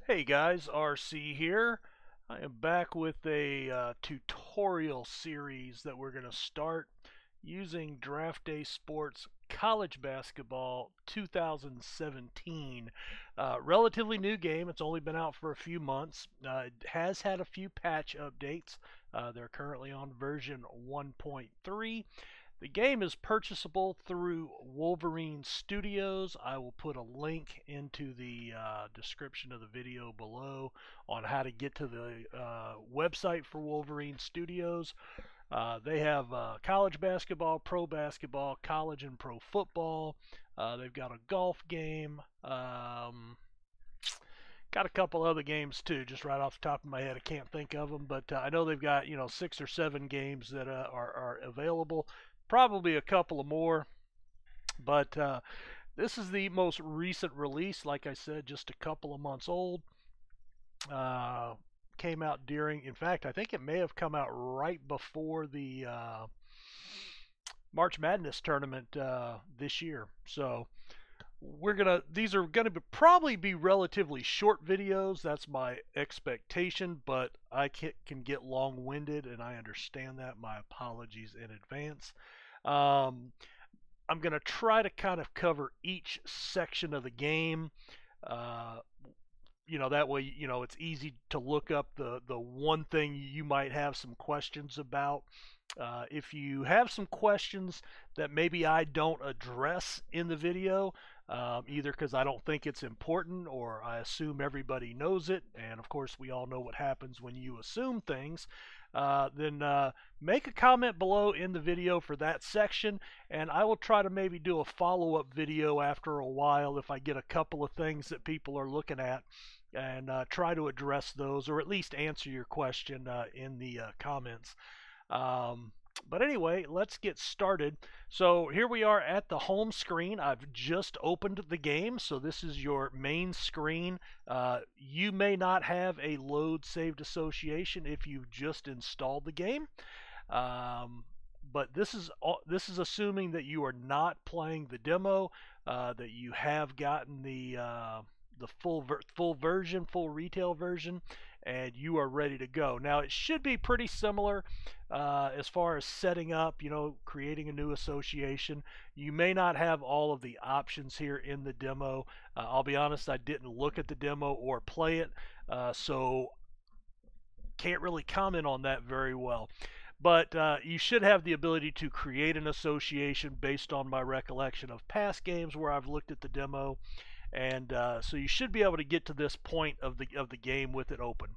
Hey guys, RC here. I am back with a tutorial series that we're going to start using Draft Day Sports College Basketball 2017. Relatively new game. It's only been out for a few months. It has had a few patch updates. They're currently on version 1.3. The game is purchasable through Wolverine Studios. I will put a link into the description of the video below on how to get to the website for Wolverine Studios. They have college basketball, pro basketball, college and pro football. They've got a golf game. Got a couple other games too, just right off the top of my head. I can't think of them, but I know they've got 6 or 7 games that are available. Probably a couple of more, but this is the most recent release. Like I said, just a couple of months old. Came out during, in fact, I think it may have come out right before the March Madness tournament this year. So these are gonna probably be relatively short videos. That's my expectation, but I can get long-winded, and I understand that. My apologies in advance. I'm gonna try to kind of cover each section of the game. Uh, that way, it's easy to look up the one thing you might have some questions about. If you have some questions that maybe I don't address in the video, either because I don't think it's important or I assume everybody knows it, and of course we all know what happens when you assume things, then make a comment below in the video for that section, and I will try to maybe do a follow-up video after a while if I get a couple of things that people are looking at, and try to address those, or at least answer your question in the comments. But anyway, let's get started. So here we are at the home screen. I've just opened the game, so this is your main screen. You may not have a load saved association if you've just installed the game. But this is assuming that you are not playing the demo, that you have gotten the full version, full retail version, and you are ready to go. Now it should be pretty similar as far as setting up, creating a new association. You may not have all of the options here in the demo. I'll be honest, I didn't look at the demo or play it, so can't really comment on that very well. But you should have the ability to create an association based on my recollection of past games where I've looked at the demo. And so you should be able to get to this point of the game with it open.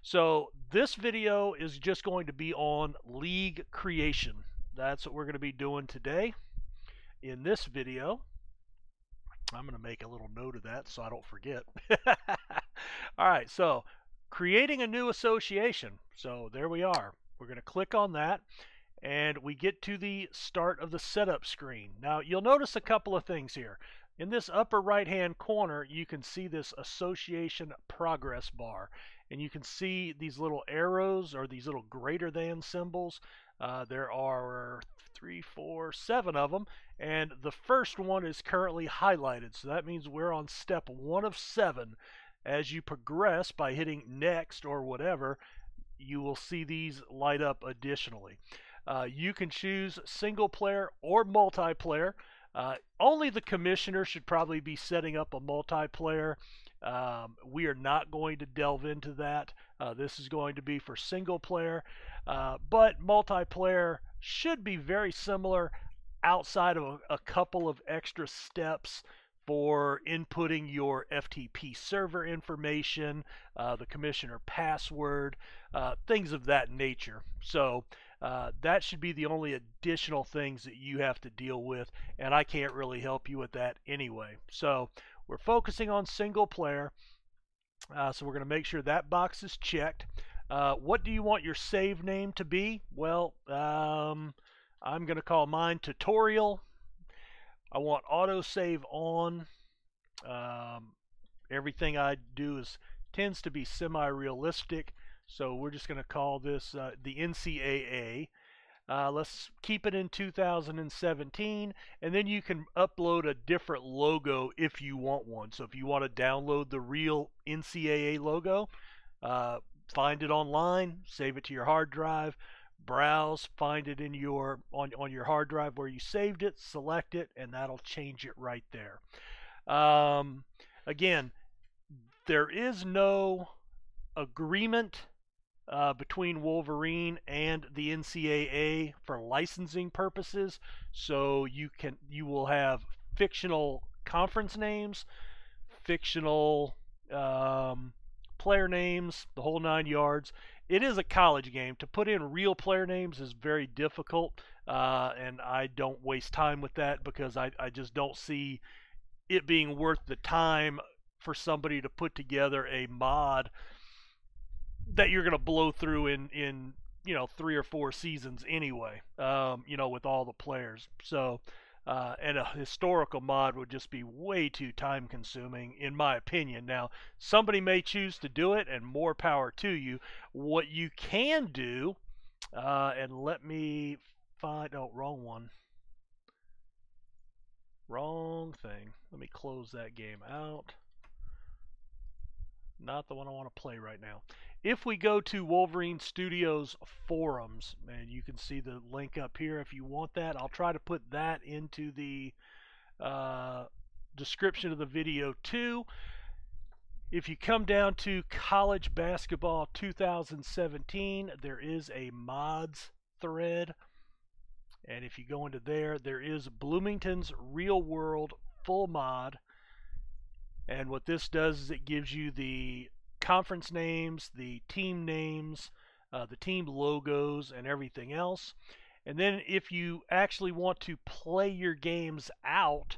So this video is just going to be on league creation. That's what we're going to be doing today. In this video, I'm going to make a little note of that so I don't forget. All right, so creating a new association. So there we are. We're going to click on that, and we get to the start of the setup screen. Now you'll notice a couple of things here. In this upper right hand corner, you can see this association progress bar, and you can see these little arrows, or these little greater than symbols. There are 3, 4, 7 of them, and the first one is currently highlighted, so that means we're on step 1 of 7. As you progress by hitting next or whatever, you will see these light up additionally. You can choose single player or multiplayer. Only the commissioner should probably be setting up a multiplayer. We are not going to delve into that. This is going to be for single player, but multiplayer should be very similar outside of a couple of extra steps for inputting your FTP server information, the commissioner password, things of that nature. So that should be the only additional things that you have to deal with, and I can't really help you with that anyway. So we're focusing on single player, so we're going to make sure that box is checked. What do you want your save name to be? Well, I'm going to call mine tutorial. I want autosave on. Everything I do tends to be semi-realistic, so we're just going to call this the NCAA. Let's keep it in 2017, and then you can upload a different logo if you want one. So if you want to download the real NCAA logo, uh, find it online, save it to your hard drive, browse, find it in your on your hard drive where you saved it, select it, and that'll change it right there. Again, there is no agreement between Wolverine and the NCAA for licensing purposes. So you will have fictional conference names, fictional player names, the whole 9 yards. It is a college game. To put in real player names is very difficult, and I don't waste time with that because I just don't see it being worth the time for somebody to put together a mod that you're going to blow through in 3 or 4 seasons anyway, with all the players. So and a historical mod would just be way too time consuming in my opinion. Now somebody may choose to do it, and more power to you. What you can do, and let me find, oh, wrong thing, let me close that game out. Not the one I want to play right now. If we go to Wolverine Studios forums, and you can see the link up here if you want that, I'll try to put that into the description of the video too. If you come down to College Basketball 2017, there is a mods thread. And if you go into there, there is Bloomington's Real World Full Mod. And what this does is it gives you the conference names, the team names, the team logos, and everything else. And then if you actually want to play your games out,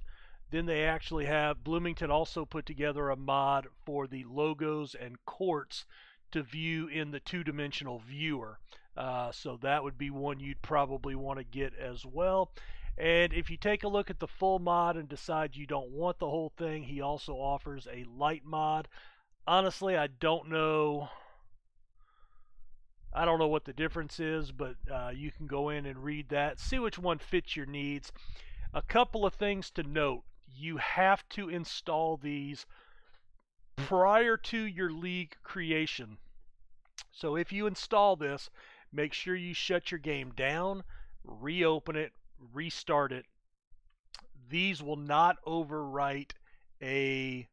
then they actually have, Bloomington also put together a mod for the logos and courts to view in the two-dimensional viewer. So that would be one you'd probably want to get as well. And if you take a look at the full mod and decide you don't want the whole thing, he also offers a light mod. Honestly, I don't know what the difference is, but you can go in and read that, see which one fits your needs. A couple of things to note: you have to install these prior to your league creation. So if you install this, make sure you shut your game down, reopen it, restart it. These will not overwrite an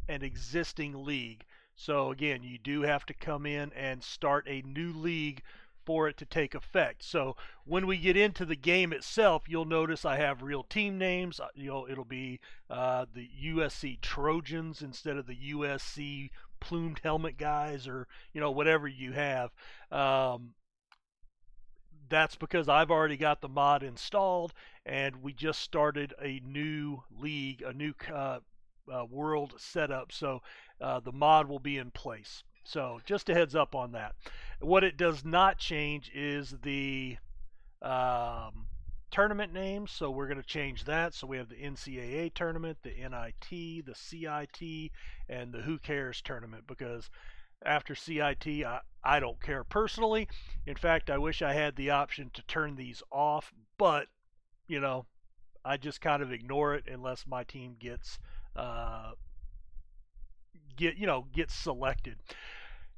existing league. So again, you do have to come in and start a new league for it to take effect. So when we get into the game itself, you'll notice I have real team names. It'll be the USC Trojans instead of the USC plumed helmet guys, or whatever you have. That's because I've already got the mod installed, and we just started a new league, a new world setup. So the mod will be in place. So just a heads up on that. What it does not change is the tournament names. So we're going to change that. So we have the NCAA tournament, the NIT, the CIT, and the Who Cares tournament, because after CIT, I don't care personally. In fact, I wish I had the option to turn these off, but I just kind of ignore it unless my team gets selected.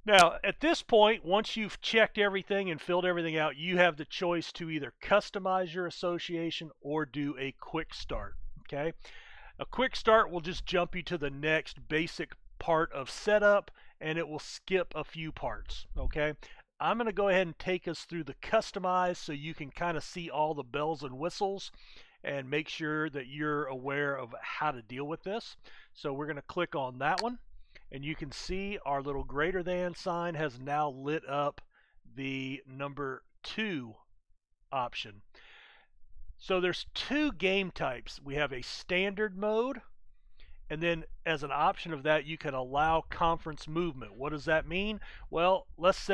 Now, at this point, once you've checked everything and filled everything out, you have the choice to either customize your association or do a quick start. Okay, a quick start will just jump you to the next basic part of setup, and it will skip a few parts. Okay, I'm going to go ahead and take us through the customize so you can kind of see all the bells and whistles and make sure that you're aware of how to deal with this. So we're going to click on that one, and you can see our little greater than sign has now lit up the number 2 option. So there's 2 game types. We have a standard mode, and then as an option of that, you can allow conference movement. What does that mean? Well, let's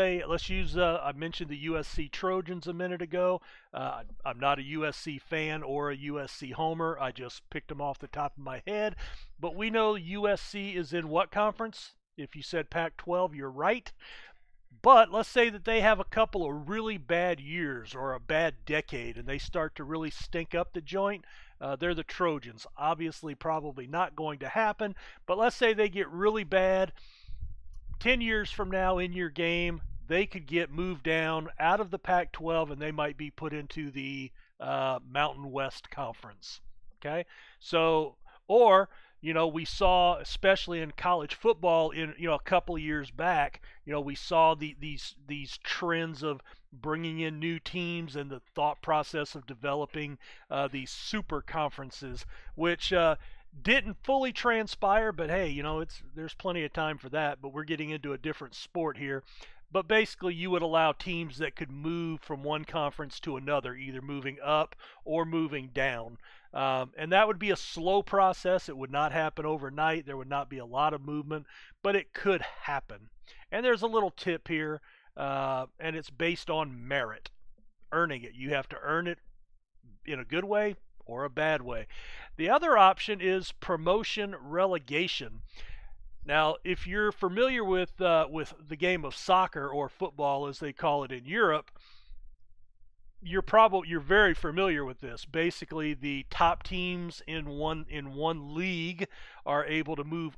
use, I mentioned the USC Trojans a minute ago. I'm not a USC fan or a USC homer. I just picked them off the top of my head. But we know USC is in what conference? If you said Pac-12, you're right. But let's say that they have a couple of really bad years or a bad decade and they start to really stink up the joint. They're the Trojans. Obviously, probably not going to happen. But let's say they get really bad. 10 years from now in your game, they could get moved down out of the Pac 12 and they might be put into the Mountain West Conference. Okay? So, or we saw, especially in college football, in a couple of years back, we saw these trends of bringing in new teams and the thought process of developing these super conferences, which didn't fully transpire. But hey, there's plenty of time for that. But we're getting into a different sport here. But basically, you would allow teams that could move from one conference to another, either moving up or moving down. And that would be a slow process. It would not happen overnight. There would not be a lot of movement, but it could happen. And there's a little tip here, and it's based on merit, earning it. You have to earn it in a good way or a bad way. The other option is promotion relegation. Now, if you're familiar with the game of soccer or football, as they call it in Europe, you're very familiar with this. Basically, the top teams in one league are able to move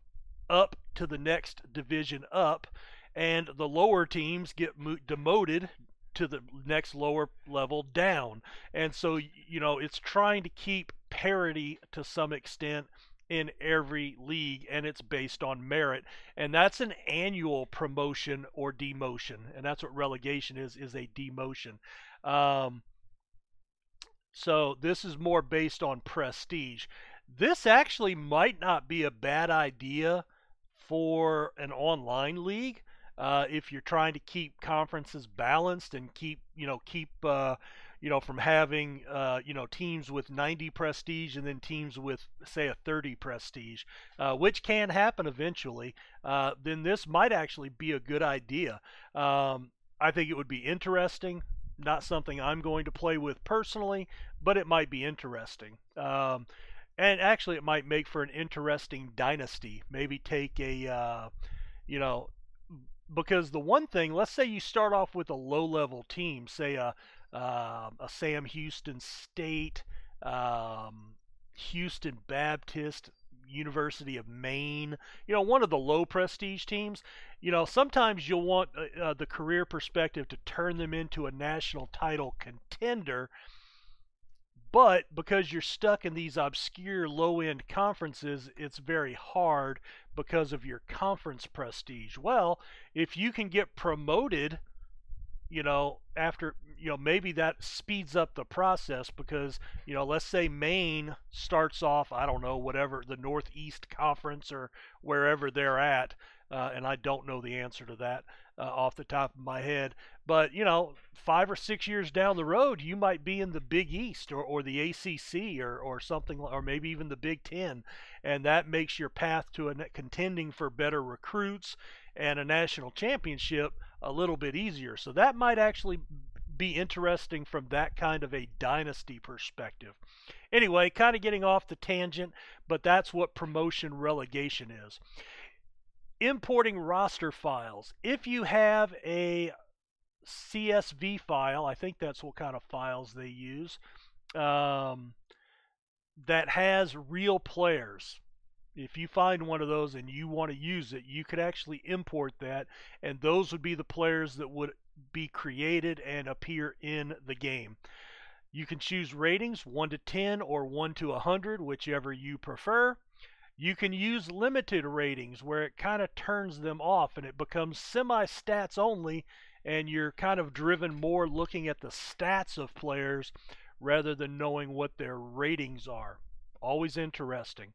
up to the next division up, and the lower teams get demoted to the next lower level down. And so, it's trying to keep parity to some extent in every league, and it's based on merit. And that's an annual promotion or demotion, and that's what relegation is a demotion. So this is more based on prestige. This actually might not be a bad idea for an online league. If you're trying to keep conferences balanced and keep from having teams with 90 prestige and then teams with, say, a 30 prestige, which can happen eventually, then this might actually be a good idea. I think it would be interesting. Not something I'm going to play with personally, but it might be interesting. And actually, it might make for an interesting dynasty. Maybe take because the one thing, let's say you start off with a low-level team, say a Sam Houston State, Houston Baptist, University of Maine, one of the low prestige teams. Sometimes you'll want the career perspective to turn them into a national title contender, but because you're stuck in these obscure low-end conferences, it's very hard because of your conference prestige. Well, if you can get promoted, after, maybe that speeds up the process because, let's say Maine starts off, I don't know, whatever, the Northeast Conference or wherever they're at, and I don't know the answer to that off the top of my head. But, 5 or 6 years down the road, you might be in the Big East or the ACC or something, or maybe even the Big Ten. And that makes your path to contending for better recruits and a national championship a little bit easier. So that might actually be interesting from that kind of a dynasty perspective. Anyway, kind of getting off the tangent, but that's what promotion relegation is. Importing roster files. If you have a CSV file, I think that's what kind of files they use, that has real players. If you find one of those and you want to use it, you could actually import that, and those would be the players that would be created and appear in the game. You can choose ratings 1 to 10 or 1 to 100, whichever you prefer. You can use limited ratings where it kind of turns them off and it becomes semi-stats only, and you're kind of driven more looking at the stats of players rather than knowing what their ratings are. Always interesting.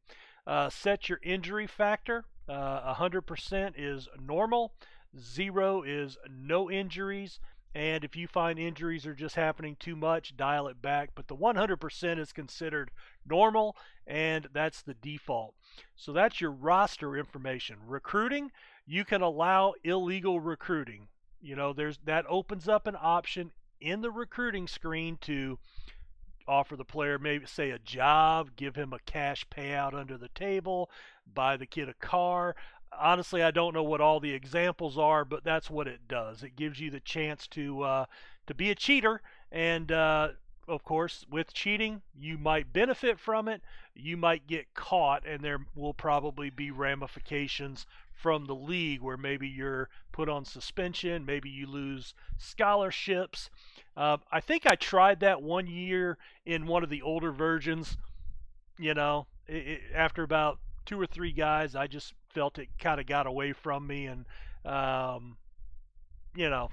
Set your injury factor. 100% is normal. 0 is no injuries. And if you find injuries are just happening too much, dial it back. But the 100% is considered normal, and that's the default. So that's your roster information. Recruiting, you can allow illegal recruiting. That opens up an option in the recruiting screen to offer the player maybe say a job, give him a cash payout under the table, buy the kid a car. Honestly, I don't know what all the examples are, but that's what it does. It gives you the chance to be a cheater, and of course, with cheating, you might benefit from it. You might get caught, and there will probably be ramifications from the league where maybe you're put on suspension, maybe you lose scholarships. I think I tried that one year in one of the older versions. After about two or three guys, I just felt it kind of got away from me, and um,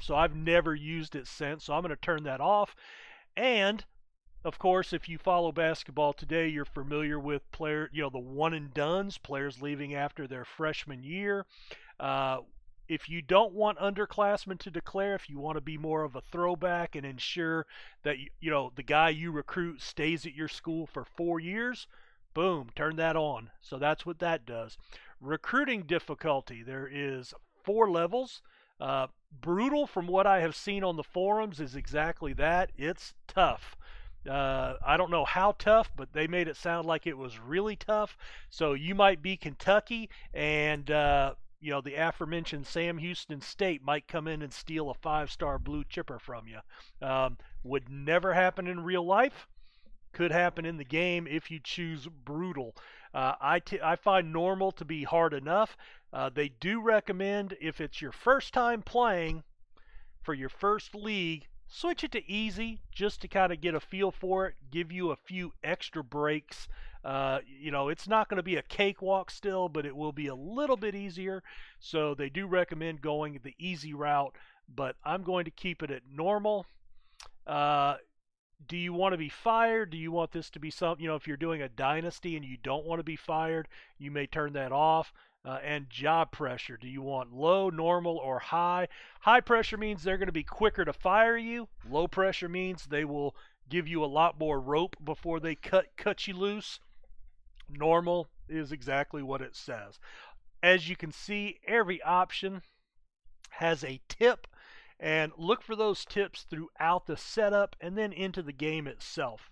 so I've never used it since. So I'm going to turn that off. And of course, if you follow basketball today, you're familiar with the one and dones, players leaving after their freshman year. Uh, if you don't want underclassmen to declare, if you want to be more of a throwback and ensure that the guy you recruit stays at your school for 4 years, boom, turn that on. So that's what that does. Recruiting difficulty. There is 4 levels. Brutal, from what I have seen on the forums, is exactly that. It's tough. I don't know how tough, but they made it sound like it was really tough. So you might be Kentucky, and the aforementioned Sam Houston State might come in and steal a 5-star blue chipper from you. Would never happen in real life. Could happen in the game if you choose brutal. I find normal to be hard enough. They do recommend, if it's your first time playing for your first league, switch it to easy just to kind of get a feel for it, give you a few extra breaks. It's not going to be a cakewalk still, but it will be a little bit easier. So they do recommend going the easy route, but I'm going to keep it at normal. Do you want to be fired? Do you want this to be something, if you're doing a dynasty and you don't want to be fired, you may turn that off. And job pressure. Do you want low, normal, or high? High pressure means they're going to be quicker to fire you. Low pressure means they will give you a lot more rope before they cut you loose. Normal is exactly what it says. As you can see, every option has a tip, and look for those tips throughout the setup and then into the game itself.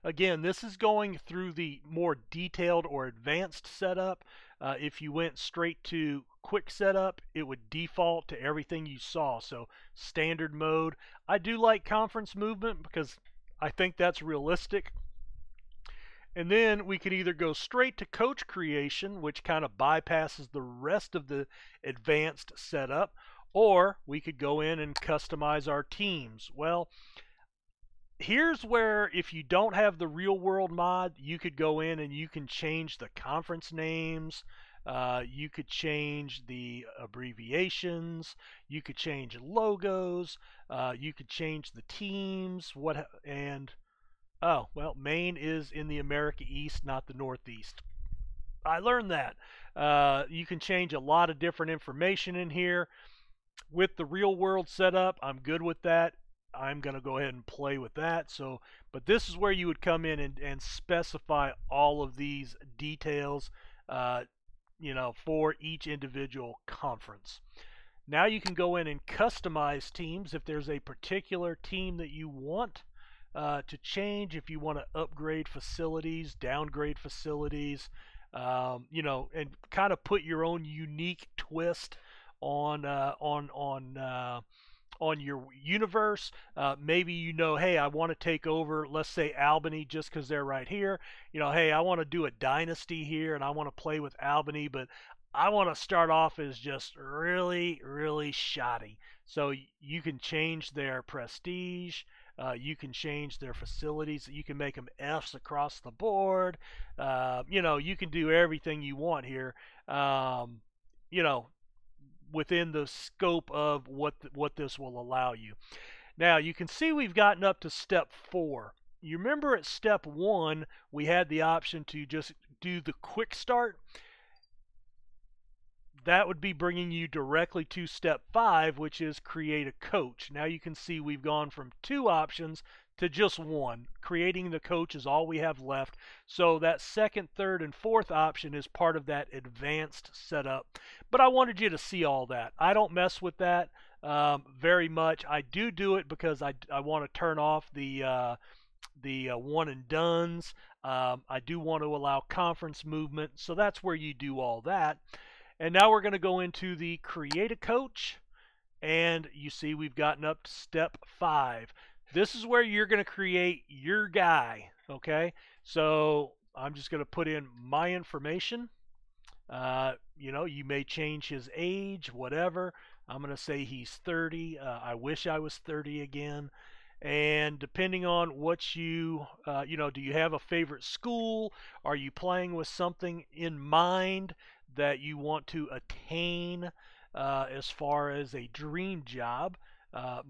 Again, this is going through the more detailed or advanced setup. If you went straight to quick setup, it would default to everything you saw. So standard mode. I do like conference movement because I think that's realistic. And then we could either go straight to coach creation, which kind of bypasses the rest of the advanced setup, or we could go in and customize our teams. Well, here's where, if you don't have the real world mod, you could go in and you can change the conference names. You could change the abbreviations. You could change logos. You could change the teams. Oh, well, Maine is in the America East, not the Northeast. I learned that. You can change a lot of different information in here. With the real world setup, I'm good with that. I'm going to go ahead and play with that. But this is where you would come in and specify all of these details, for each individual conference. Now you can go in and customize teams if there's a particular team that you want to change, if you want to upgrade facilities, downgrade facilities, and kind of put your own unique twist on your universe. Maybe hey, I want to take over, let's say Albany, just because they're right here. Hey, I want to do a dynasty here, and I want to play with Albany, but I want to start off as just really, really shoddy. So you can change their prestige. You can change their facilities. You can make them Fs across the board. You can do everything you want here. Within the scope of what this will allow you. Now you can see we've gotten up to step 4. You remember at step 1 we had the option to just do the quick start. That would be bringing you directly to step 5, which is create a coach. Now you can see we've gone from 2 options to just 1. Creating the coach is all we have left. So that second, third, and fourth option is part of that advanced setup. But I wanted you to see all that. I don't mess with that very much. I do it because I want to turn off the the one and dones. I do want to allow conference movement, so that's where you do all that. And now we're going to go into the create a coach, and you see we've gotten up to step 5. This is where you're going to create your guy, okay? So I'm just going to put in my information. You may change his age, whatever. I'm going to say he's 30. I wish I was 30 again. And depending on what do you have a favorite school? Are you playing with something in mind that you want to attain as far as a dream job?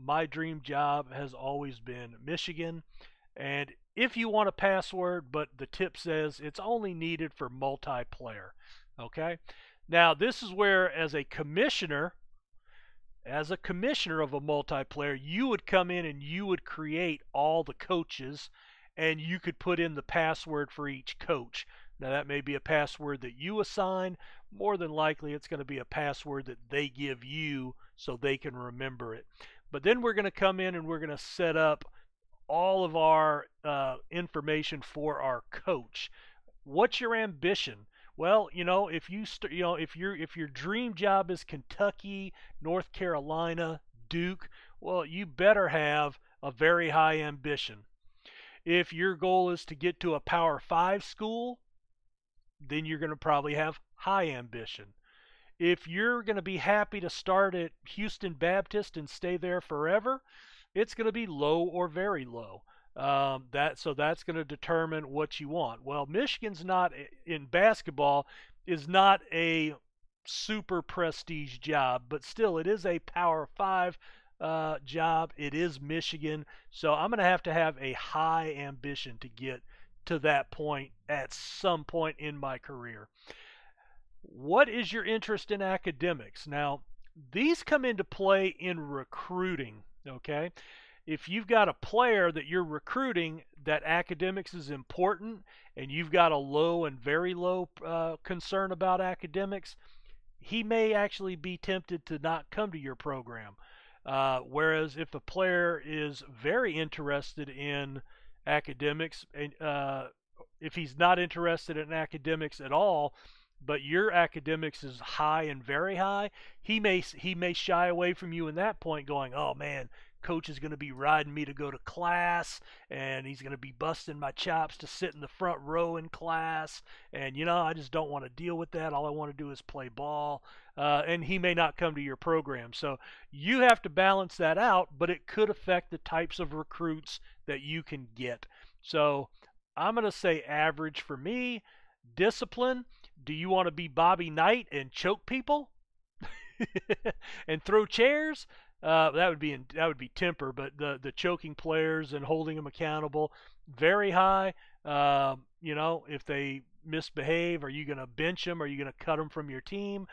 My dream job has always been Michigan. And if you want a password, but the tip says it's only needed for multiplayer. Okay? Now, this is where, as a commissioner of a multiplayer, you would come in and you would create all the coaches, and you could put in the password for each coach. Now, that may be a password that you assign. More than likely, it's going to be a password that they give you so they can remember it. But then we're going to come in and we're going to set up all of our information for our coach. What's your ambition? Well, if if your dream job is Kentucky, North Carolina, Duke, well, you better have a very high ambition. If your goal is to get to a Power 5 school, then you're going to probably have high ambition. If you're going to be happy to start at Houston Baptist and stay there forever, it's going to be low or very low. So that's going to determine what you want. Well, Michigan's not in basketball is not a super prestige job, but still it is a Power 5 job. It is Michigan, so I'm going to have a high ambition to get to that point at some point in my career. What is your interest in academics? Now, these come into play in recruiting, okay? If you've got a player that you're recruiting that academics is important and you've got a low and very low concern about academics, he may actually be tempted to not come to your program. Whereas if a player is very interested in academics, and if he's not interested in academics at all, but your academics is high and very high, he may shy away from you in that point, going, "Oh man, coach is going to be riding me to go to class, and he's going to be busting my chops to sit in the front row in class, and I just don't want to deal with that. All I want to do is play ball." And he may not come to your program. So you have to balance that out, but it could affect the types of recruits that you can get. So I'm going to say average for me. Discipline. Do you want to be Bobby Knight and choke people and throw chairs? That would be temper, but the choking players and holding them accountable, very high. If they misbehave, are you going to bench them? Are you going to cut them from your team?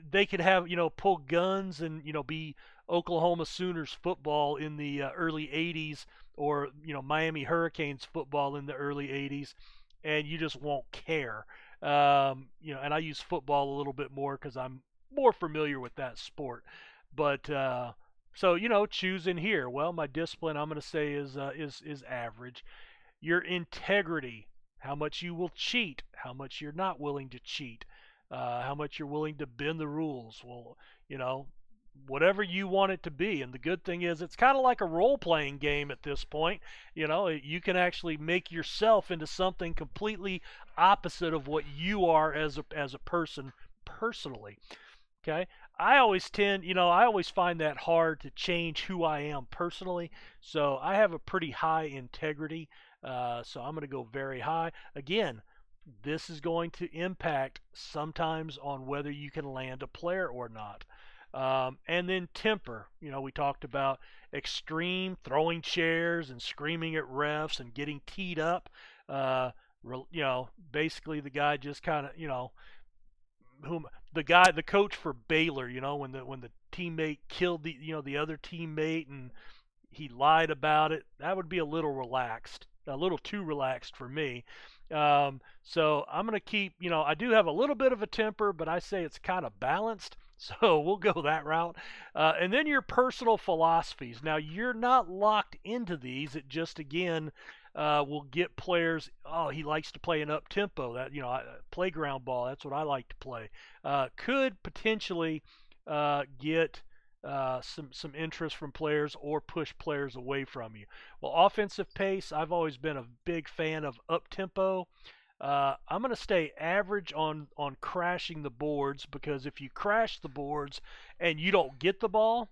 They could have pull guns and be Oklahoma Sooners football in the early '80s, or Miami Hurricanes football in the early '80s, and you just won't care. And I use football a little bit more because I'm more familiar with that sport. But so choose in here. Well, my discipline I'm going to say is average. Your integrity, how much you will cheat, how much you're not willing to cheat, how much you're willing to bend the rules. Well, whatever you want it to be. And the good thing is it's kind of like a role-playing game at this point. You can actually make yourself into something completely opposite of what you are as a person personally. Okay? I always find that hard to change who I am personally. So I have a pretty high integrity. So I'm going to go very high. Again, this is going to impact sometimes on whether you can land a player or not. And then temper. We talked about extreme, throwing chairs and screaming at refs and getting teed up. Basically the guy just kind of, the coach for Baylor, when the teammate killed the other teammate and he lied about it, that would be a little relaxed, a little too relaxed for me. So I'm going to keep, I do have a little bit of a temper, but I say it's kind of balanced. So we'll go that route. And then your personal philosophies. Now, you're not locked into these. It just, again, will get players, oh, he likes to play an up tempo. That, playground ball, that's what I like to play. Could potentially get some interest from players or push players away from you. Well, offensive pace, I've always been a big fan of up tempo. I'm going to stay average on crashing the boards, because if you crash the boards and you don't get the ball,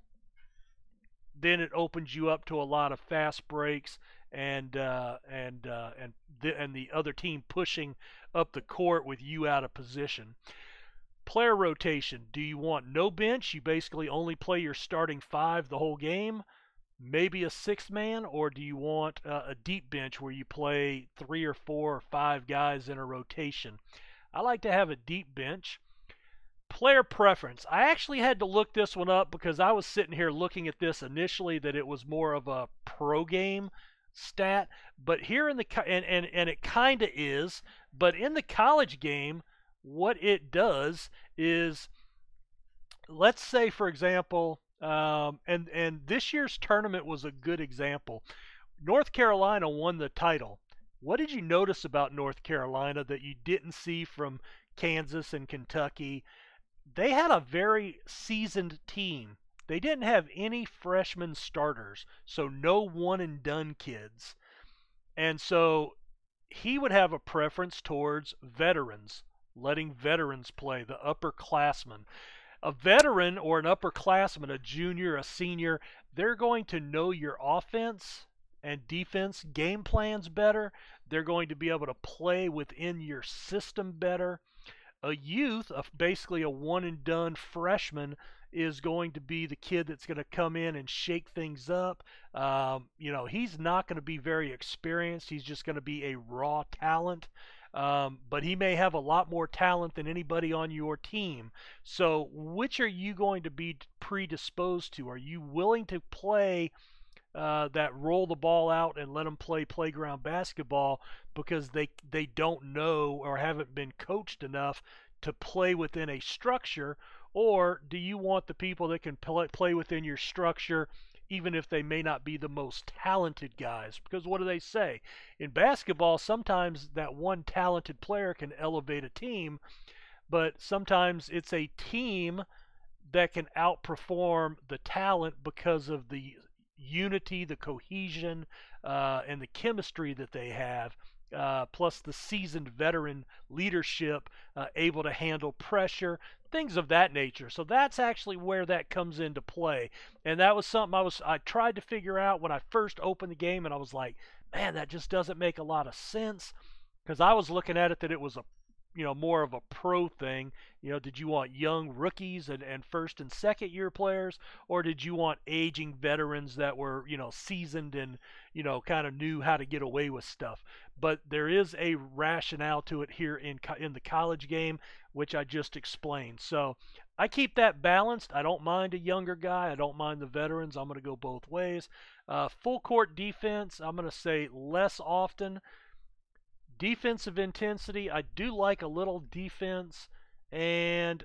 then it opens you up to a lot of fast breaks and the other team pushing up the court with you out of position. Player rotation. Do you want no bench? You basically only play your starting five the whole game. Maybe a sixth man, or do you want a deep bench where you play 3 or 4 or 5 guys in a rotation? I like to have a deep bench. Player preference. I actually had to look this one up because I was sitting here looking at this initially that it was more of a pro game stat, but here in the and it kind of is, but in the college game, what it does is, let's say for example, and this year's tournament was a good example. North Carolina won the title. What did you notice about North Carolina that you didn't see from Kansas and Kentucky? They had a very seasoned team. They didn't have any freshman starters, so no one and done kids. And so he would have a preference towards veterans, letting veterans play, the upperclassmen. A veteran or an upperclassman, a junior, a senior, they're going to know your offense and defense game plans better. They're going to be able to play within your system better. A youth, basically a one and done freshman, is going to be the kid that's going to come in and shake things up. He's not going to be very experienced. He's just going to be a raw talent. But he may have a lot more talent than anybody on your team. So which are you going to be predisposed to? Are you willing to play that roll the ball out and let them play playground basketball because they don't know or haven't been coached enough to play within a structure? Or do you want the people that can play within your structure even if they may not be the most talented guys? Because what do they say? In basketball, sometimes that one talented player can elevate a team, but sometimes it's a team that can outperform the talent because of the unity, the cohesion, and the chemistry that they have, plus the seasoned veteran leadership, able to handle pressure, things of that nature. So that's actually where that comes into play. And that was something I tried to figure out when I first opened the game, and I was like, man, that just doesn't make a lot of sense, because I was looking at it that it was a more of a pro thing. Did you want young rookies and first and second year players, or did you want aging veterans that were, seasoned and, kind of knew how to get away with stuff? But there is a rationale to it here in the college game, which I just explained. So I keep that balanced. I don't mind a younger guy. I don't mind the veterans. I'm going to go both ways. Full court defense, I'm going to say less often. Defensive intensity, I do like a little defense. And,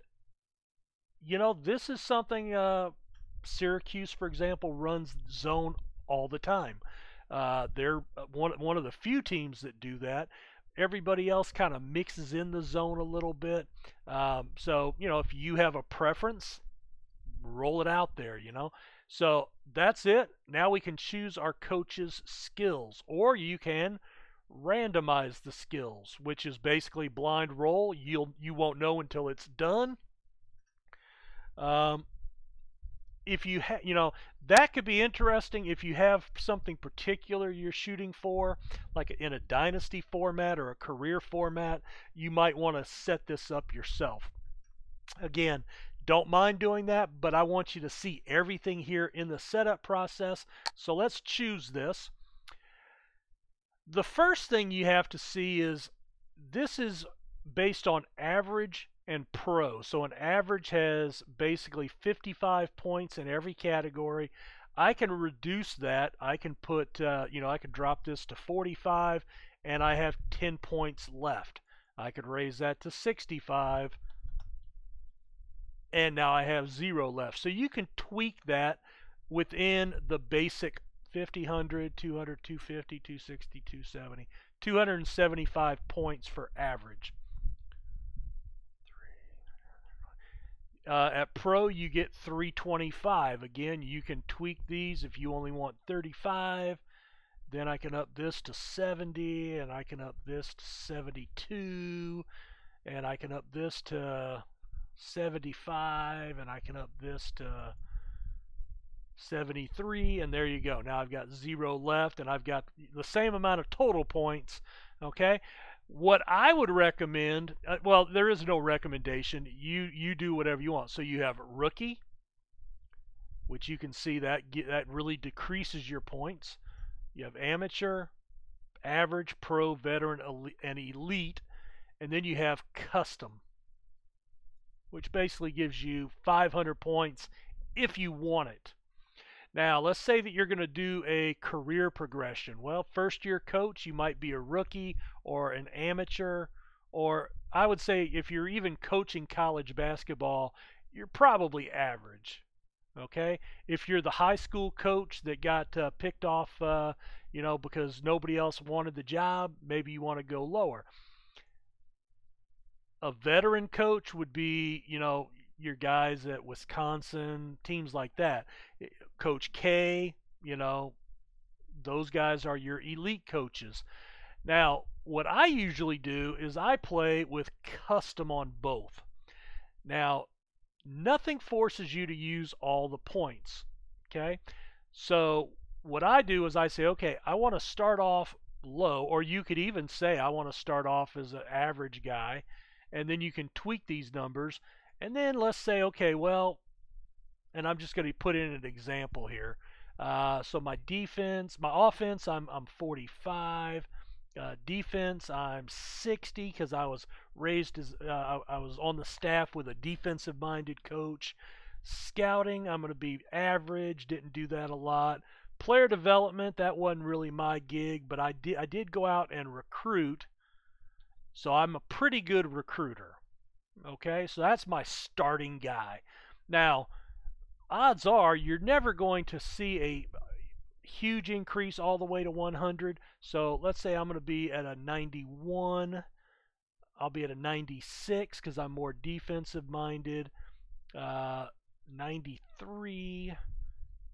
this is something Syracuse, for example, runs zone all the time. They're one of the few teams that do that. Everybody else kind of mixes in the zone a little bit. So, if you have a preference, roll it out there, So that's it. Now we can choose our coach's skills, or you can randomize the skills, which is basically blind roll. You won't know until it's done. If you that could be interesting if you have something particular you're shooting for, like in a dynasty format or a career format. You might want to set this up yourself. Again, don't mind doing that, but I want you to see everything here in the setup process. So let's choose this. The first thing you have to see is this is based on average and pro. So an average has basically 55 points in every category. I can reduce that. I can put, I can drop this to 45, and I have 10 points left. I could raise that to 65, and now I have 0 left. So you can tweak that within the basic 50, 100, 200, 250, 260, 270, 275 points for average. At Pro, you get 325. Again, you can tweak these if you only want 35. Then I can up this to 70, and I can up this to 72, and I can up this to 75, and I can up this to 73, and there you go. Now I've got 0 left, and I've got the same amount of total points. Okay, what I would recommend, well, there is no recommendation. You do whatever you want. So you have rookie, which you can see that really decreases your points. You have amateur, average, pro, veteran, and elite, and then you have custom, which basically gives you 500 points if you want it. Now, let's say that you're going to do a career progression. Well, first year coach, you might be a rookie or an amateur, or I would say if you're even coaching college basketball, you're probably average. Okay? If you're the high school coach that got picked off, because nobody else wanted the job, maybe you want to go lower. A veteran coach would be, your guys at Wisconsin, teams like that. Coach K, those guys are your elite coaches. Now, what I usually do is I play with custom on both. Now, nothing forces you to use all the points, okay? So what I do is I say, okay, I want to start off low, or you could even say I want to start off as an average guy, and then you can tweak these numbers. And then let's say, okay, well, and I'm just going to put in an example here. So my offense, I'm 45. Defense, I'm 60 because I was raised as I was on the staff with a defensive-minded coach. Scouting, I'm going to be average. Didn't do that a lot. Player development, that wasn't really my gig, but I did go out and recruit. So I'm a pretty good recruiter. Okay, so that's my starting guy. Now, odds are you're never going to see a huge increase all the way to 100. So let's say I'm going to be at a 91. I'll be at a 96 because I'm more defensive minded. 93,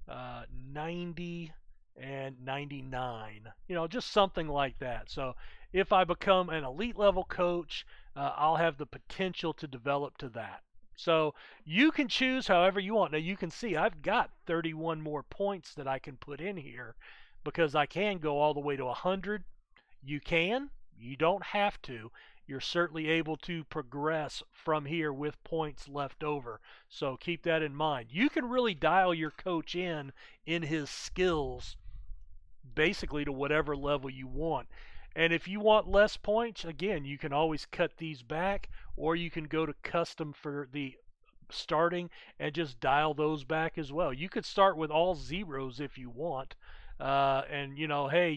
90, and 99. Just something like that. So if I become an elite level coach, I'll have the potential to develop to that. So you can choose however you want. Now you can see I've got 31 more points that I can put in here because I can go all the way to 100. You can. You don't have to. You're certainly able to progress from here with points left over. So keep that in mind. You can really dial your coach in his skills basically to whatever level you want. And if you want less points, again, you can always cut these back, or you can go to custom for the starting and just dial those back as well. You could start with all zeros if you want. And hey,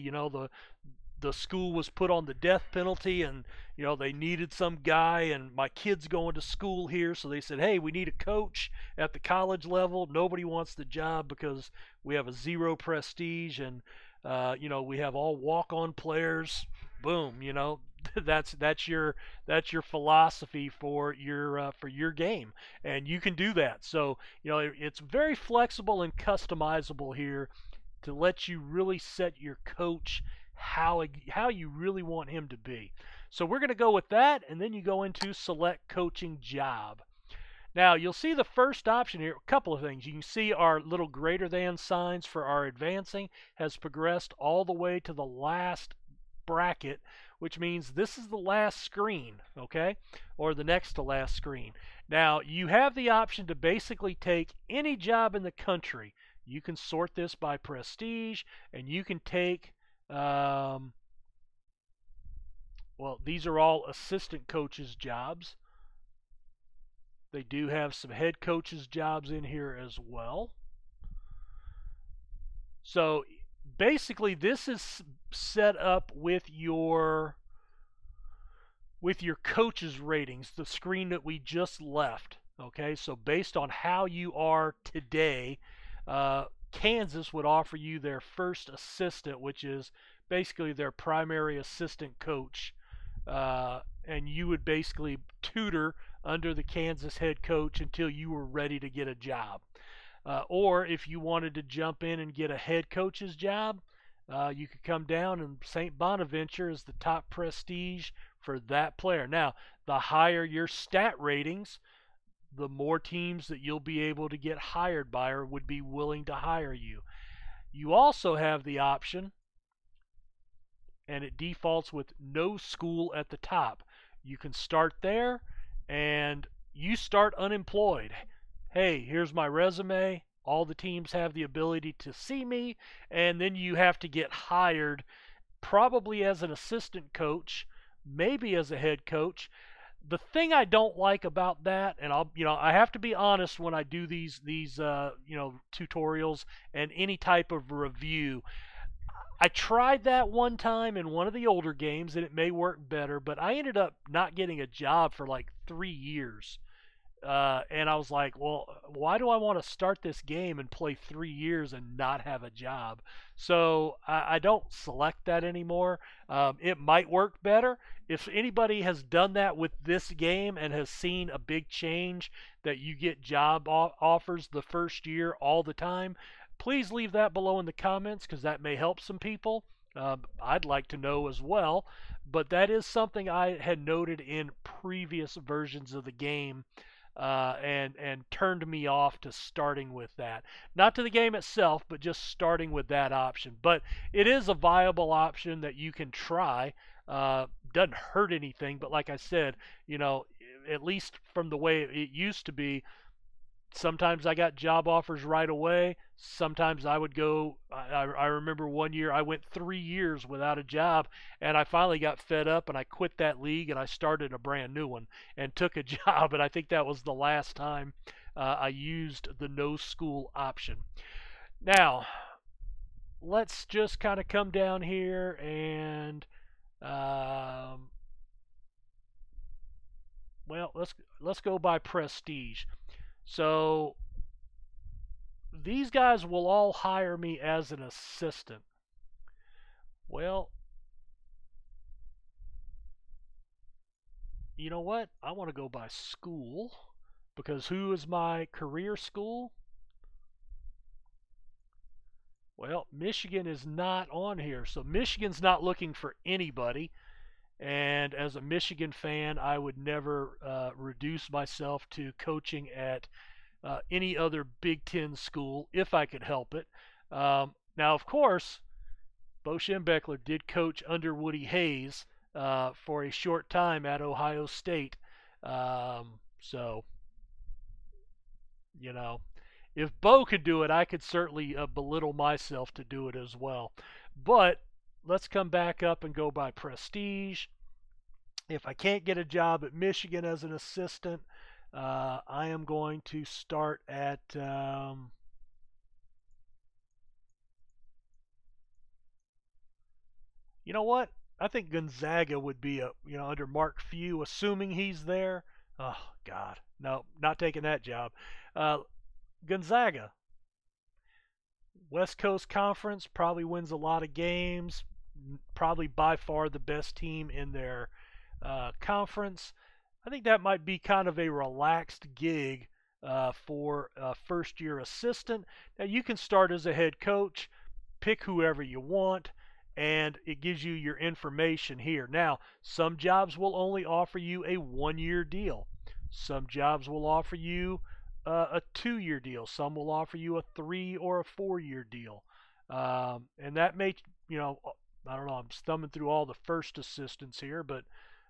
the school was put on the death penalty, and they needed some guy, and my kid's going to school here, so they said, hey, we need a coach at the college level. Nobody wants the job because we have a 0 prestige, and we have all walk-on players. Boom, that's your philosophy for your game, and you can do that. So it's very flexible and customizable here to let you really set your coach how you really want him to be. So we're going to go with that, and then you go into select coaching job. Now you'll see the first option here, a couple of things. You can see our little greater than signs for our advancing has progressed all the way to the last bracket, which means this is the last screen, okay, or the next to last screen. Now you have the option to basically take any job in the country. You can sort this by prestige, and you can take well, these are all assistant coaches jobs. They do have some head coaches jobs in here as well. So basically this is set up with your coaches ratings, the screen that we just left. Okay, so based on how you are today, Kansas would offer you their first assistant, which is basically their primary assistant coach, and you would basically tutor under the Kansas head coach until you were ready to get a job. Or if you wanted to jump in and get a head coach's job, you could come down, and St. Bonaventure is the top prestige for that player. Now, the higher your stat ratings, the more teams that you'll be able to get hired by or would be willing to hire you. You also have the option, and it defaults with no school at the top. You can start there, and you start unemployed. Hey, here's my resume. All the teams have the ability to see me, and then you have to get hired, probably as an assistant coach, maybe as a head coach. The thing I don't like about that, and I have to be honest when I do these tutorials and any type of review. I tried that one time in one of the older games, and it may work better, but I ended up not getting a job for like 3 years. And I was like, well, why do I want to start this game and play 3 years and not have a job? So I don't select that anymore. It might work better. If anybody has done that with this game and has seen a big change that you get job offers the first year all the time, please leave that below in the comments, because that may help some people. I'd like to know as well. But that is something I had noted in previous versions of the game, and turned me off to starting with that. Not to the game itself, but just starting with that option. But it is a viable option that you can try. Doesn't hurt anything, but like I said, at least from the way it used to be, sometimes I got job offers right away. Sometimes I would go. I remember one year I went 3 years without a job, and I finally got fed up and I quit that league and I started a brand new one and took a job. And I think that was the last time I used the no school option. Now, let's just kind of come down here and well, let's go by prestige. So these guys will all hire me as an assistant. Well, you know what? I want to go by school, because who is my career school? Well, Michigan is not on here. So Michigan's not looking for anybody. And as a Michigan fan, I would never reduce myself to coaching at any other Big Ten school if I could help it. Now, of course, Bo Schembechler did coach under Woody Hayes for a short time at Ohio State. So, if Bo could do it, I could certainly belittle myself to do it as well. But let's come back up and go by prestige. If I can't get a job at Michigan as an assistant, I am going to start at you know what? I think Gonzaga would be under Mark Few, assuming he's there. Oh God, no, not taking that job. Gonzaga, West Coast Conference, probably wins a lot of games. Probably by far the best team in their conference. I think that might be kind of a relaxed gig for a first-year assistant. Now, you can start as a head coach, pick whoever you want, and it gives you your information here. Now, some jobs will only offer you a 1-year deal. Some jobs will offer you a 2-year deal. Some will offer you a 3 or a 4-year deal. And that may, I don't know, I'm thumbing through all the first assistants here, but,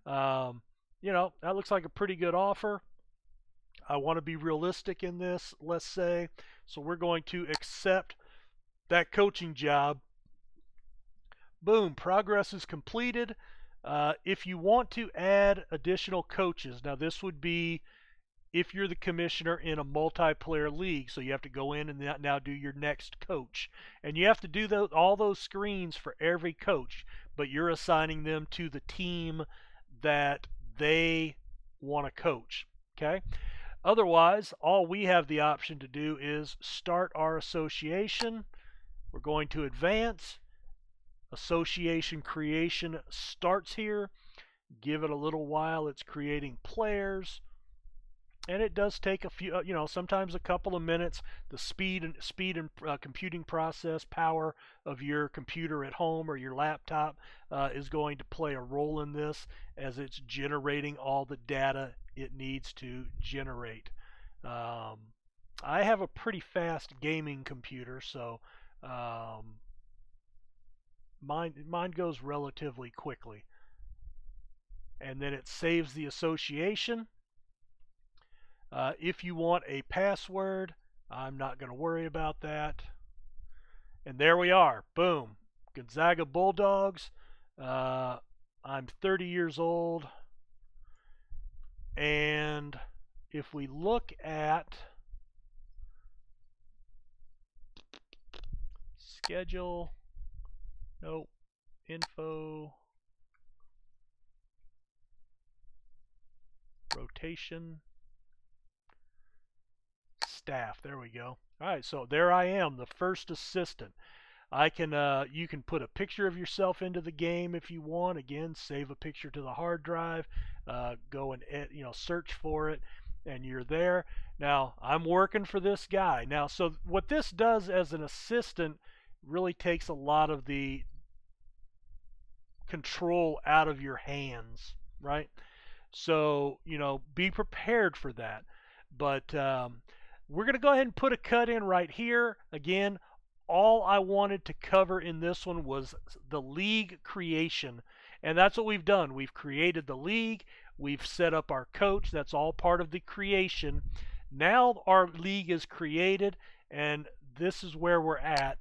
that looks like a pretty good offer. I want to be realistic in this, let's say. So we're going to accept that coaching job. Boom, progress is completed. If you want to add additional coaches, now this would be if you're the commissioner in a multiplayer league, so you have to go in and now do your next coach. And you have to do all those screens for every coach, but you're assigning them to the team that they want to coach. Okay? Otherwise, all we have the option to do is start our association. We're going to advance. Association creation starts here. Give it a little while. It's creating players. And it does take a few, sometimes a couple of minutes. The speed and computing process power of your computer at home or your laptop is going to play a role in this as it's generating all the data it needs to generate. I have a pretty fast gaming computer, so mine goes relatively quickly. And then it saves the association. If you want a password, I'm not going to worry about that. And there we are. Boom. Gonzaga Bulldogs. I'm 30 years old. And if we look at schedule, nope, info, rotation, staff. There we go. All right, so there I am, the first assistant. I can you can put a picture of yourself into the game if you want. Again, save a picture to the hard drive. Go and search for it, and you're there. Now I'm working for this guy. Now, so what this does as an assistant really takes a lot of the control out of your hands, right? So be prepared for that. But we're going to go ahead and put a cut in right here. Again, all I wanted to cover in this one was the league creation. And that's what we've done. We've created the league. We've set up our coach. That's all part of the creation. Now our league is created, and this is where we're at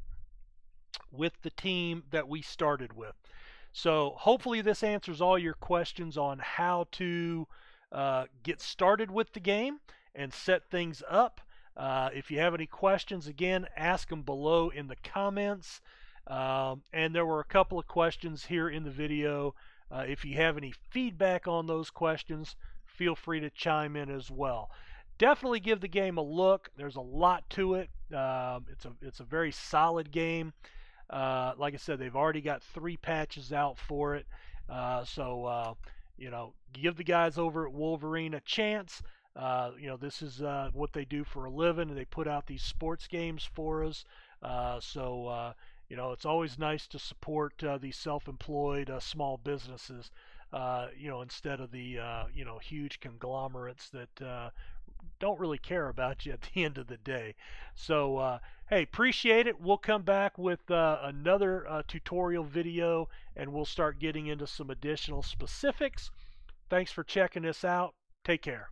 with the team that we started with. So hopefully this answers all your questions on how to get started with the game and set things up. If you have any questions, again, ask them below in the comments. And there were a couple of questions here in the video. If you have any feedback on those questions, feel free to chime in as well. Definitely give the game a look. There's a lot to it. It's a very solid game. Like I said, they've already got 3 patches out for it. So give the guys over at Wolverine a chance. This is what they do for a living, and they put out these sports games for us. It's always nice to support these self-employed small businesses, instead of the huge conglomerates that don't really care about you at the end of the day. So hey, appreciate it. We'll come back with another tutorial video, and we'll start getting into some additional specifics. Thanks for checking this out. Take care.